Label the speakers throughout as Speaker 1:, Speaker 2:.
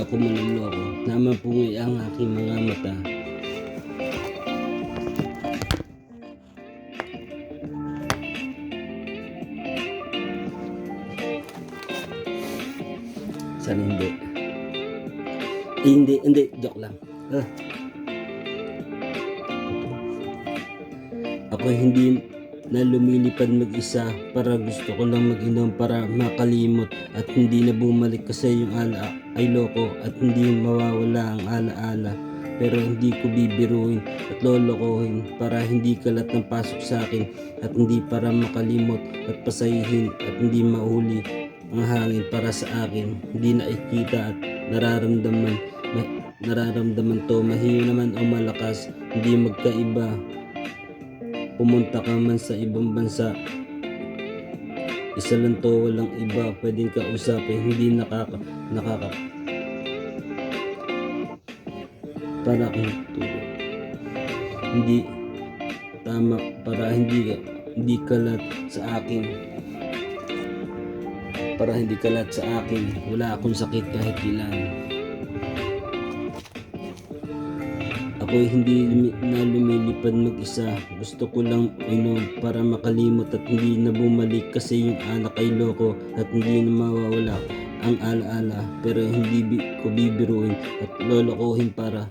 Speaker 1: ako manloloko. Namampungi ang aking mga mata. Sana hindi. Hindi, joke lang. Ako hindi na lumilipad mag-isa para gusto ko lang mag-inom para makalimot at hindi na bumalik kasi yung ala ay loko at hindi mawawala ang alaala. Pero hindi ko bibiruin at lolokohin para hindi kalat ng pasok sa akin at hindi para makalimot at pasahihin at hindi mahuli ang hangin para sa akin. Hindi nakikita at nararamdaman to, mahiyo naman o malakas, hindi magkaiba. Pumunta ka man sa ibang bansa, isa lang to, walang iba pwedeng kausapin. Hindi nakaka para kung tulo, hindi tama para hindi kalat sa akin, para hindi kalat sa akin. Wala akong sakit kahit ilan. Ako'y hindi na lumilipad mag-isa. Gusto ko lang inom para makalimot at hindi na bumalik kasi yung anak ay loko at hindi na mawawala ang alaala. Pero hindi ko bibiruin at lolokohin para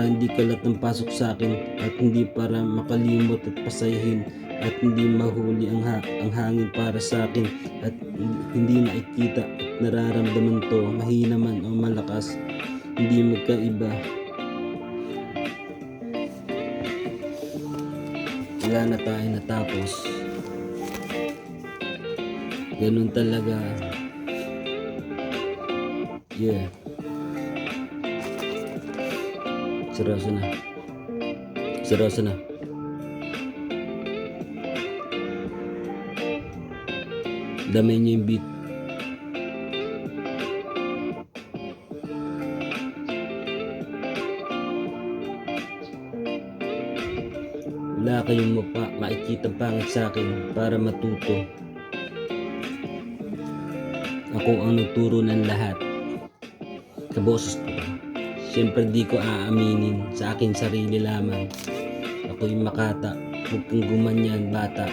Speaker 1: hindi kalat ng pasok sa akin at hindi para makalimot at pasahin at hindi mahuli ang hangin para sa akin at hindi nakikita at nararamdaman to, mahina man o malakas, hindi magkaiba. Wala na tayo natapos. Ganun talaga. Yeah. Seryoso na. Damay niyo yung beat. Wala kayong makikita pangit sa akin para matuto. Ako ang nagturo ng lahat. Sa boses ko. Siyempre di ko aaminin sa akin sarili lamang. Ako'y makata. Huwag kang gumanyan, bata.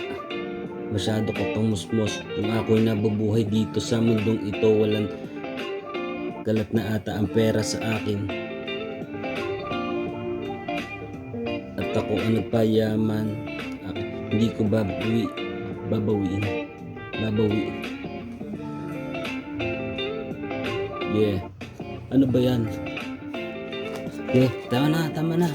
Speaker 1: Masyado ka pang musmos. Kung ako'y nabubuhay dito sa mundong ito, walang kalat na ata ang pera sa akin. At ako ang nagpayaman. Hindi ko babawiin. Yeah. Ano ba yan? Okay, tama na.